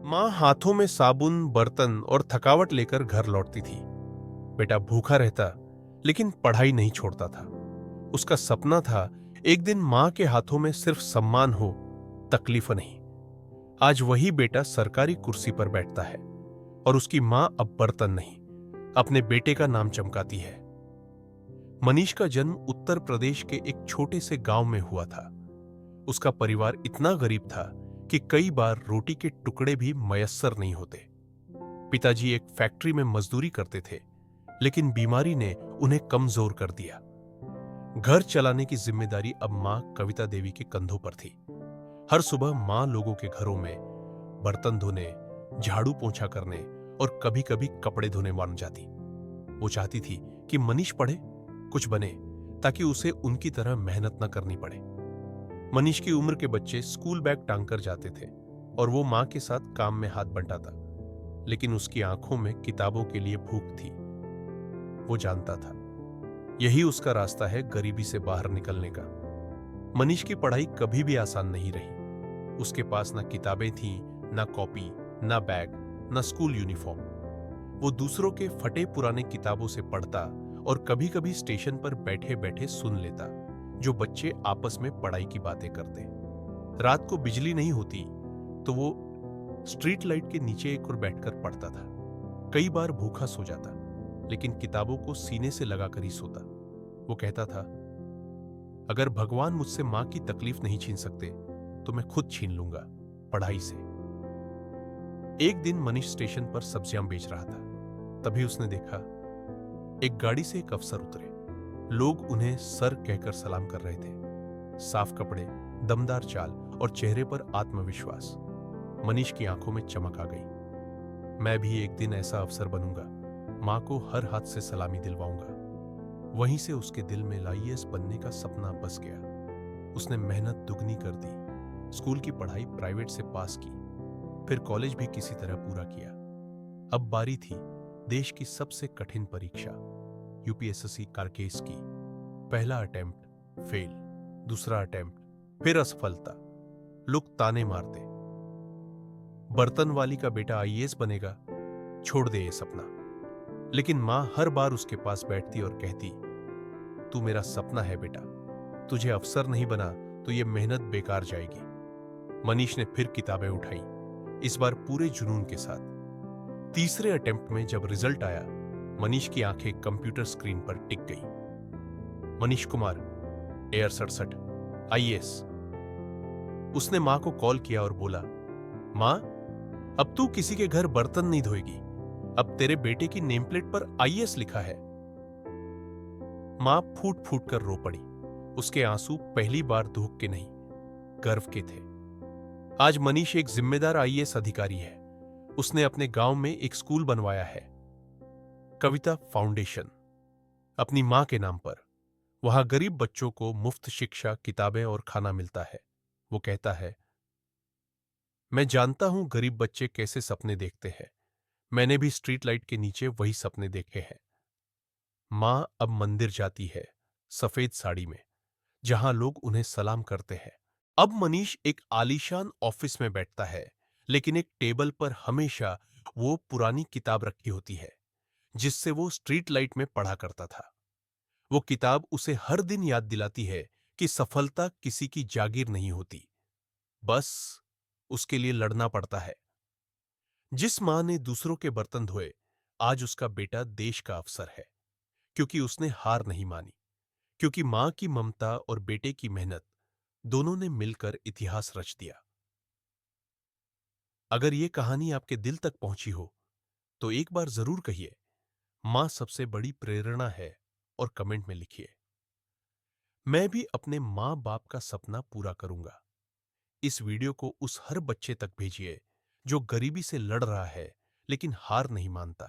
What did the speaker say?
माँ हाथों में साबुन, बर्तन और थकावट लेकर घर लौटती थी। बेटा भूखा रहता, लेकिन पढ़ाई नहीं छोड़ता था। उसका सपना था एक दिन माँ के हाथों में सिर्फ सम्मान हो, तकलीफ नहीं। आज वही बेटा सरकारी कुर्सी पर बैठता है और उसकी माँ अब बर्तन नहीं, अपने बेटे का नाम चमकाती है। मनीष का जन्म उत्तर प्रदेश के एक छोटे से गांव में हुआ था। उसका परिवार इतना गरीब था कि कई बार रोटी के टुकड़े भी मयस्सर नहीं होते। पिताजी एक फैक्ट्री में मजदूरी करते थे, लेकिन बीमारी ने उन्हें कमजोर कर दिया। घर चलाने की जिम्मेदारी अब मां कविता देवी के कंधों पर थी। हर सुबह मां लोगों के घरों में बर्तन धोने, झाड़ू पोंछा करने और कभी कभी कपड़े धोने मान जाती। वो चाहती थी कि मनीष पढ़े, कुछ बने, ताकि उसे उनकी तरह मेहनत न करनी पड़े। मनीष की उम्र के बच्चे स्कूल बैग टांग कर जाते थे और वो मां के साथ काम में हाथ बंटाता, लेकिन उसकी आंखों में किताबों के लिए भूख थी। वो जानता था यही उसका रास्ता है गरीबी से बाहर निकलने का। मनीष की पढ़ाई कभी भी आसान नहीं रही। उसके पास ना किताबें थीं, ना कॉपी, ना बैग, ना स्कूल यूनिफॉर्म। वो दूसरों के फटे पुराने किताबों से पढ़ता और कभी कभी स्टेशन पर बैठे बैठे सुन लेता जो बच्चे आपस में पढ़ाई की बातें करते। रात को बिजली नहीं होती तो वो स्ट्रीट लाइट के नीचे एक और बैठकर पढ़ता था। कई बार भूखा सो जाता, लेकिन किताबों को सीने से लगाकर ही सोता। वो कहता था, अगर भगवान मुझसे मां की तकलीफ नहीं छीन सकते तो मैं खुद छीन लूंगा, पढ़ाई से। एक दिन मनीष स्टेशन पर सब्जियां बेच रहा था। तभी उसने देखा एक गाड़ी से एक अफसर उतरे। लोग उन्हें सर कहकर सलाम कर रहे थे। साफ कपड़े, दमदार चाल और चेहरे पर आत्मविश्वास। मनीष की आंखों में चमक आ गई। मैं भी एक दिन ऐसा अफसर बनूंगा, मां को हर हाथ से सलामी दिलवाऊंगा। वहीं से उसके दिल में आईएएस बनने का सपना बस गया। उसने मेहनत दुगनी कर दी। स्कूल की पढ़ाई प्राइवेट से पास की, फिर कॉलेज भी किसी तरह पूरा किया। अब बारी थी देश की सबसे कठिन परीक्षा, यूपीएससी कारकेस की। पहला अटेम्प्ट फेल, दूसरा अटेम्प्ट फिर असफलता। लोग ताने मारते, बर्तन वाली का बेटा आईएएस बनेगा, छोड़ दे ये सपना। लेकिन मां हर बार उसके पास बैठती और कहती, तू मेरा सपना है बेटा, तुझे अफसर नहीं बना तो ये मेहनत बेकार जाएगी। मनीष ने फिर किताबें उठाई, इस बार पूरे जुनून के साथ। तीसरे अटेम्प्ट में जब रिजल्ट आया, मनीष की आंखें कंप्यूटर स्क्रीन पर टिक गई। Manish Kumar, air 67, IAS. उसने मां को कॉल किया और बोला, मां, अब तू किसी के घर बर्तन नहीं धोएगी, अब तेरे बेटे की नेम प्लेट पर आईएएस लिखा है। मां फूट फूट कर रो पड़ी। उसके आंसू पहली बार दुख के नहीं, गर्व के थे। आज मनीष एक जिम्मेदार आईएएस अधिकारी है। उसने अपने गांव में एक स्कूल बनवाया है, कविता फाउंडेशन, अपनी मां के नाम पर। वहां गरीब बच्चों को मुफ्त शिक्षा, किताबें और खाना मिलता है। वो कहता है, मैं जानता हूं गरीब बच्चे कैसे सपने देखते हैं। मैंने भी स्ट्रीट लाइट के नीचे वही सपने देखे हैं। मां अब मंदिर जाती है, सफेद साड़ी में, जहां लोग उन्हें सलाम करते हैं। अब मनीष एक आलीशान ऑफिस में बैठता है, लेकिन एक टेबल पर हमेशा वो पुरानी किताब रखी होती है जिससे वो स्ट्रीट लाइट में पढ़ा करता था। वो किताब उसे हर दिन याद दिलाती है कि सफलता किसी की जागीर नहीं होती, बस उसके लिए लड़ना पड़ता है। जिस मां ने दूसरों के बर्तन धोए, आज उसका बेटा देश का अफसर है, क्योंकि उसने हार नहीं मानी, क्योंकि मां की ममता और बेटे की मेहनत दोनों ने मिलकर इतिहास रच दिया। अगर ये कहानी आपके दिल तक पहुंची हो तो एक बार जरूर कहिए, मां सबसे बड़ी प्रेरणा है, और कमेंट में लिखिए, मैं भी अपने मां बाप का सपना पूरा करूंगा। इस वीडियो को उस हर बच्चे तक भेजिए जो गरीबी से लड़ रहा है लेकिन हार नहीं मानता।